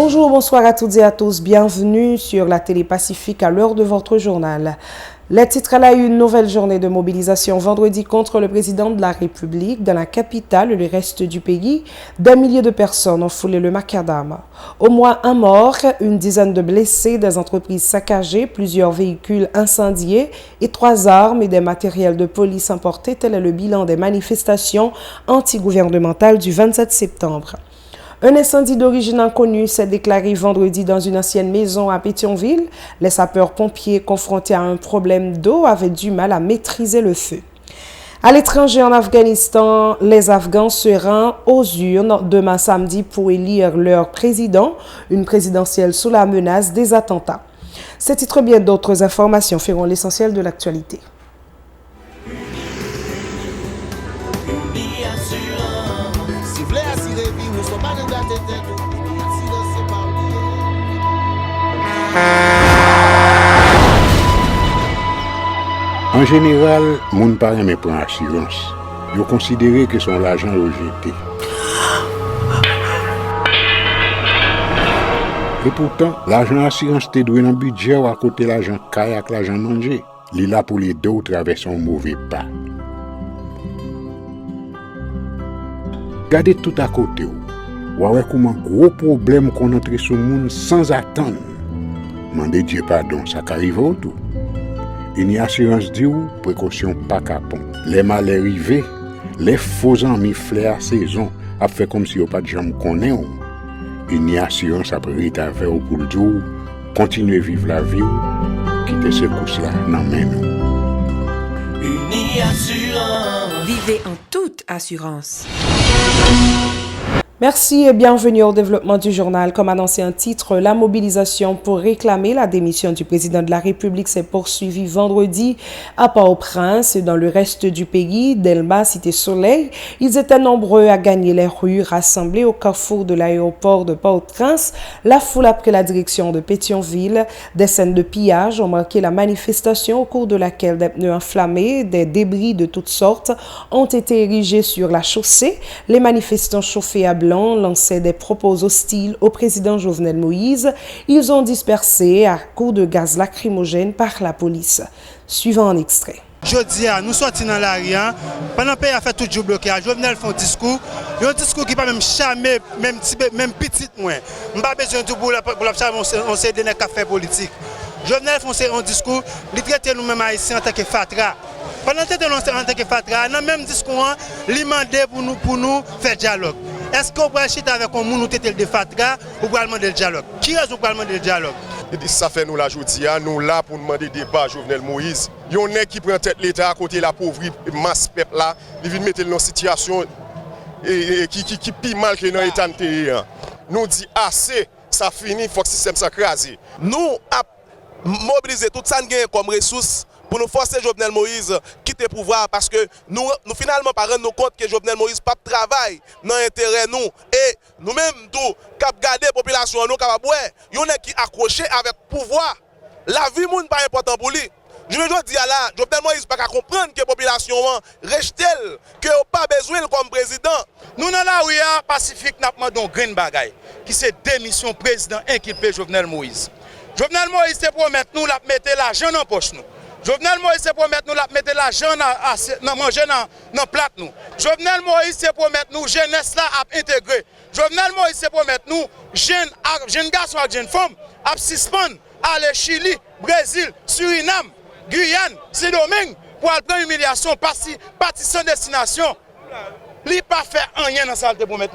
Bonjour, bonsoir à toutes et à tous. Bienvenue sur la télé Pacifique à l'heure de votre journal. Les titres à une nouvelle journée de mobilisation vendredi contre le président de la République. Dans la capitale et le reste du pays, des milliers de personnes ont foulé le macadam. Au moins un mort, une dizaine de blessés, des entreprises saccagées, plusieurs véhicules incendiés et 3 armes et des matériels de police emportés. Tel est le bilan des manifestations antigouvernementales du 27 septembre. Un incendie d'origine inconnue s'est déclaré vendredi dans une ancienne maison à Pétionville. Les sapeurs-pompiers confrontés à un problème d'eau avaient du mal à maîtriser le feu. À l'étranger en Afghanistan, les Afghans se rendent aux urnes demain samedi pour élire leur président, une présidentielle sous la menace des attentats. Ces titres et bien d'autres informations feront l'essentiel de l'actualité. En général, moun pa reme pran assurance. Yo considéré que son l'argent rejeté. Et pourtant, l'argent assurance te doué dans budget ou à côté l'argent caille avec l'argent manger. Li là pour les deux traverser un mauvais pas. Gardez tout à côté ou ouais comment gros problème qu'on entre sur moun sans attendre. Mandez Dieu pardon, ça qu'arrive au tout. Une assurance dit ou précaution pas capon. Les malheurs arrivés, les faux amis flair saison a fait comme si on pas de jambe connaît. Une assurance après rétaver au pour dire continuer vivre la vie quitter ce course là dans main nous. Une assurance. Vivez en toute assurance. Merci et bienvenue au développement du journal. Comme annoncé en titre, la mobilisation pour réclamer la démission du président de la République s'est poursuivie vendredi à Port-au-Prince et dans le reste du pays, Delma, Cité Soleil. Ils étaient nombreux à gagner les rues, rassemblés au carrefour de l'aéroport de Port-au-Prince. La foule a pris la direction de Pétionville. Des scènes de pillage ont marqué la manifestation au cours de laquelle des pneus enflammés, des débris de toutes sortes ont été érigés sur la chaussée. Les manifestants chauffés à blanc lançaient des propos hostiles au président Jovenel Moïse. Ils ont dispersé à coups de gaz lacrymogène par la police. Suivant un extrait. Jeudi, nous sortis dans la rue. Pendant que le pays a fait tout le blocage, Jovenel fait un discours qui pas même jamais, même petit moins. Je n'ai pas besoin de tout pour la faire un café politique. Jovenel fait un discours, il traite nous-mêmes haïtiens en tant que fatra. Pendant que nous en tant que fatra, dans le même discours, il demande pour nous faire dialogue. Est-ce qu'on peut acheter avec un monde qui est de fatra ou pour demander le dialogue? Qui raison pour demander le dialogue? Ça fait nous la journée, nous là pour demander débat Jovenel Moïse. Il y en a qui prend tête l'État à côté de la pauvreté, masse peuple là, il vient mettre dans une situation qui pire mal que dans l'État. Nous dit assez, ça finit, il faut que le système s'écrase. Nous avons mobilisé tout ça comme ressources pour nous forcer Jovenel Moïse quitter le pouvoir parce que nous finalement pas rendre compte que Jovenel Moïse pas travail dans l'intérêt nous et nous-mêmes tout cap garder population nous capable il y en a qui accroché avec pouvoir la vie moun pas important pour lui. Je veux dire là Jovenel Moïse pas comprendre que population reste-t-elle que pas besoin comme président. Nous dans la rue Pacifique n'a pas demandé green bagay qui c'est démission président inculpé Jovenel Moïse. Jovenel Moïse c'est pour mettre nous la mettre l'argent dans poche nous. Jovenel Moïse c'est pour mettre nous la mettre l'argent dans manger dans plat nous. Jovenel Moïse c'est pour mettre nous jeunesse là à intégrer. Jovenel Moïse c'est pour mettre nous jeunes garçons et jeunes femmes à suspendre aller Chili, Brésil, Suriname, Guyane, Saint-Domingue pour aller prendre humiliation partir sans destination.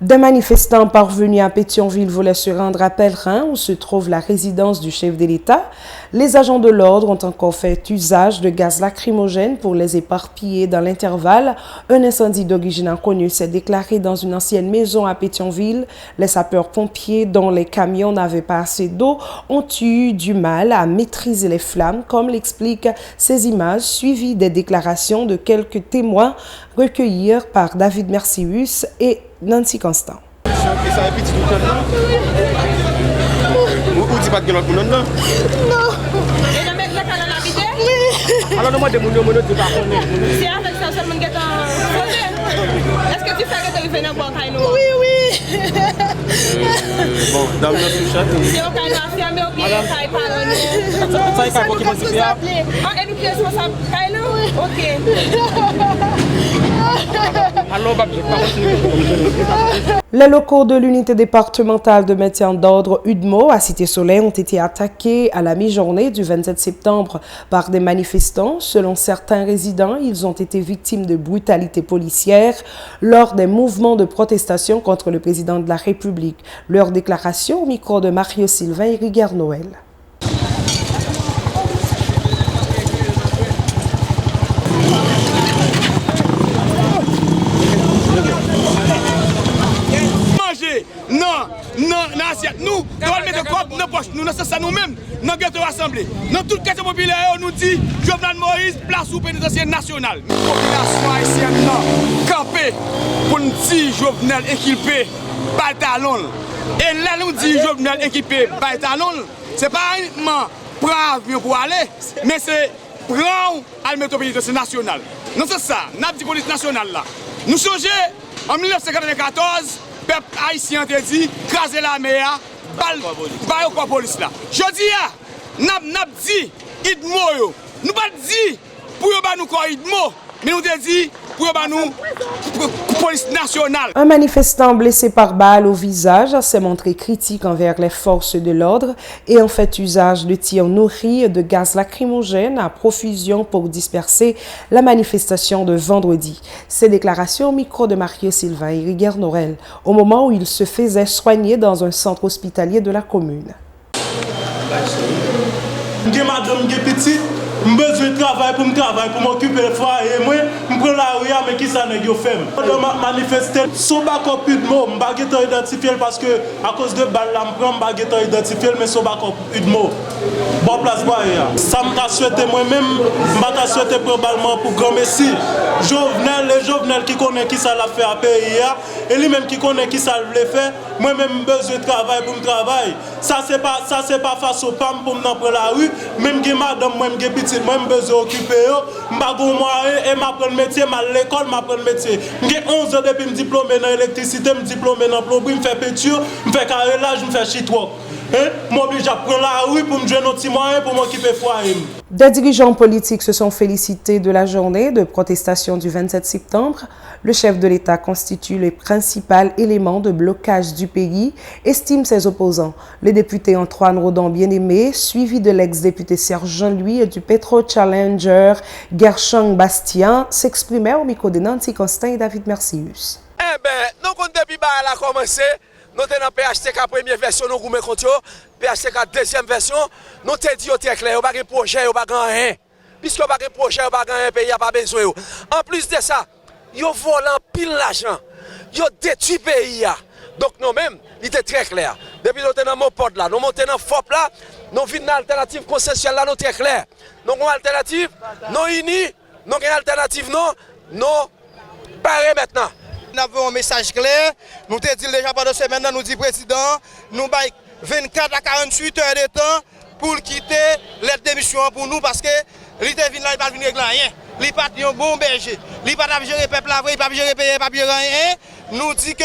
Des manifestants parvenus à Pétionville voulaient se rendre à Pellerin où se trouve la résidence du chef de l'État. Les agents de l'ordre ont encore fait usage de gaz lacrymogène pour les éparpiller dans l'intervalle. Un incendie d'origine inconnue s'est déclaré dans une ancienne maison à Pétionville. Les sapeurs-pompiers, dont les camions n'avaient pas assez d'eau, ont eu du mal à maîtriser les flammes, comme l'expliquent ces images suivies des déclarations de quelques témoins recueillis par David Mercius et Nancy Constant. Est-ce que tu fais que tu venir boire? Oui. Bon, dame nan sou chat. Se ou ka nan ferme ou bien ka y parole. Ça y ka ki posible ya? Ah, et nous qui responsable. Ka y nou? OK. Allô, Bab, je pas Les locaux de l'unité départementale de maintien d'ordre UDMO à Cité-Soleil ont été attaqués à la mi-journée du 27 septembre par des manifestants. Selon certains résidents, ils ont été victimes de brutalité policière lors des mouvements de protestation contre le président de la République. Leur déclaration au micro de Mario Sylvain et Rigueur Noël. Non, assiette. Nous devons mettre corps dans nos poches. Nous, c'est ça nous-mêmes, dans le ghetto assemblée. Dans tout le quartier populaire, on nous dit Jovenel Moïse, place au pénitentiaire national. La population haïtienne, campée pour nous dire Jovenel équipé, par talon. Et là, nous dit Jovenel équipé, par talon. C'est pas uniquement prendre pour aller, mais c'est prendre à mettre au pénitentiaire national. Non, c'est ça, n'a dit police nationale là. Nous songeons en 1994. Peuple haïtien te dit, craser la mer, bail au police là. Je dis, n'a dit, idmo, nous pas dit, pour nous quoi idmo, mais nous te dit, pour nous, police nationale. Un manifestant blessé par balle au visage s'est montré critique envers les forces de l'ordre et en fait usage de tirs nourris de gaz lacrymogène à profusion pour disperser la manifestation de vendredi. Ces déclarations au micro de Mario Sylvain et Rigueur Noël au moment où il se faisait soigner dans un centre hospitalier de la commune. Je besoin de travail pour m'occuper des foyers. Moi, je prends la rue, mais qui ça n'est pas fait. Je manifester son backup UDMO, je ne vais pas identifier parce que à cause de balle, je ne vais pas identifier, mais son backup UDMO. Bonne place pour ça m'a souhaité moi-même, je vais souhaiter probablement pour grand Messi. Les Jovenel qui connaît qui ça l'a fait à pays, et lui-même qui connaît qui ça l'a fait, moi-même besoin de travail pour me travailler. Ça c'est pas face au PAM pour me prendre la rue, même que madame, même que petit, moi je besoin occuper, je vais moyen et m'apprendre métier, à l'école m'apprendre métier. J'ai 11 ans depuis me diplômer dans l'électricité, me diplômer dans plomberie, me faire peinture, me faire carrelage, me faire shit-work. M'oblige à prendre la rue pour me jouer nos petits moyens pour m'occuper foyer. Des dirigeants politiques se sont félicités de la journée de protestation du 27 septembre. Le chef de l'État constitue le principal élément de blocage du pays, estime ses opposants. Le député Antoine Rodon Bien-Aimé, suivi de l'ex-député Serge Jean-Louis et du Petro-Challenger Gershon Bastien, s'exprimait au micro de Nancy Constant et David Mercius. Eh bien, nous comptons depuis la commencé. Nous sommes dans PHTK première version, nous avons compté PHTK deuxième version. Nous avons dit très clair, il n'y a pas de projet, il n'y a pas de rien. Puisque il n'y a pas de projet, il n'y a pas de pays, il n'y a pas besoin. En plus de ça, ils volent pile l'argent. Ils détruisent le pays. Donc nous-mêmes, il était très clair. Depuis que nous sommes dans mon porte là, nous montons dans FOP là, nous venons dans l'alternative consensuelle là, nous très clair. Nous avons une alternative, nous unis, nous avons une alternative, nous parés maintenant. Nous avons un message clair. Nous te dit déjà pendant semaine, nous dit président, nous avons 24 à 48 heures de temps pour quitter l'aide démission pour nous parce que l'État vient là, il ne va venir avec rien. Il n'est pas un bon berger. Il n'est pas gérer le peuple, il n'est pas gérer le pays, il n'est pas gérer rien. Nous dit que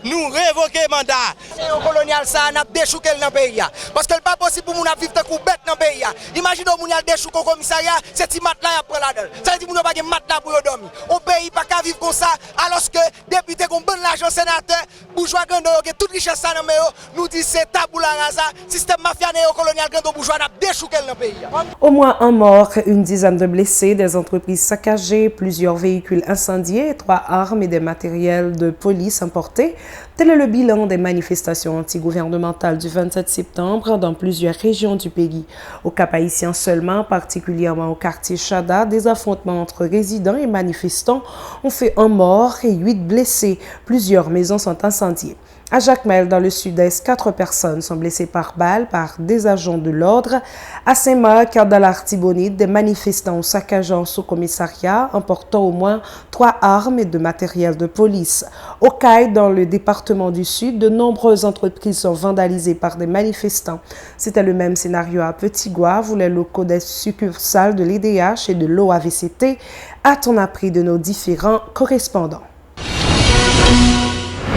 nous révoquons le mandat. C'est au colonial, ça n'a déchouqué dans le pays. Parce que ce n'est pas possible pour nous vivre de coups bêtes dans le pays. Imaginez que nous avons déchouqué au commissariat, c'est petit matelas après la donne. Ça veut dire que nous n'avons pas de matelas pour dormir. Au pays, pas qu'à vivre comme ça, alors que député qui ont bon l'argent sénateur, bourgeois grandeur, qui toute richesse dans le pays, nous dit c'est tabou la rasa, système mafia néo-colonial grandeur bourgeois n'a déchouqué dans le pays. Au moins un mort, une dizaine de blessés, des entreprises saccagées, plusieurs véhicules incendiés, 3 armes et des matériels de police emportés. Tel est le bilan des manifestations antigouvernementales du 27 septembre dans plusieurs régions du pays. Au Cap-Haïtien seulement, particulièrement au quartier Chada, des affrontements entre résidents et manifestants ont fait 1 mort et 8 blessés. Plusieurs maisons sont incendiées. À Jacmel, dans le sud-est, 4 personnes sont blessées par balle par des agents de l'ordre. À Saint-Marc, dans l'Artibonite, des manifestants ont saccagé un sous-commissariat, emportant au moins 3 armes et de matériel de police. Au Caille, dans le département du Sud, de nombreuses entreprises sont vandalisées par des manifestants. C'était le même scénario à Petit-Goâve, où les locaux des succursales de l'EDH et de l'OAVCT a-t-on appris de nos différents correspondants.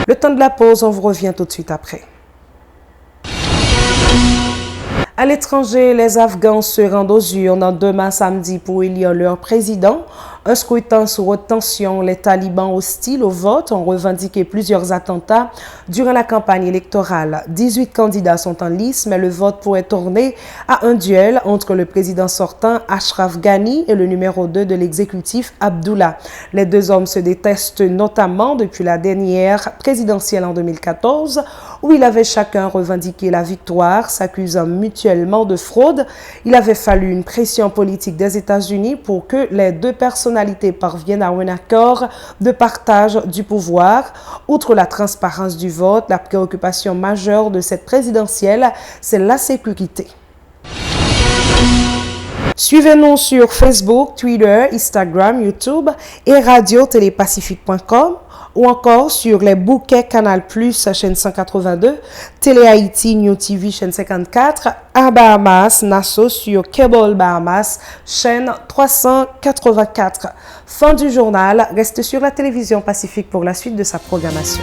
Le temps de la pause, on vous revient tout de suite après. À l'étranger, les Afghans se rendent aux urnes demain samedi pour élire leur président. Un scrutin sous haute tension, les talibans hostiles au vote ont revendiqué plusieurs attentats durant la campagne électorale. 18 candidats sont en lice, mais le vote pourrait tourner à un duel entre le président sortant Ashraf Ghani et le numéro 2 de l'exécutif Abdullah. Les deux hommes se détestent notamment depuis la dernière présidentielle en 2014, où ils avaient chacun revendiqué la victoire, s'accusant mutuellement de fraude. Il avait fallu une pression politique des États-Unis pour que les deux personnalités parviennent à un accord de partage du pouvoir. Outre la transparence du vote, la préoccupation majeure de cette présidentielle, c'est la sécurité. Suivez-nous sur Facebook, Twitter, Instagram, YouTube et radio-télépacifique.com ou encore sur les bouquets Canal+, chaîne 182, Télé Haïti, New TV, chaîne 54, à Bahamas, Nassau sur Cable Bahamas, chaîne 384. Fin du journal, reste sur la télévision Pacifique pour la suite de sa programmation.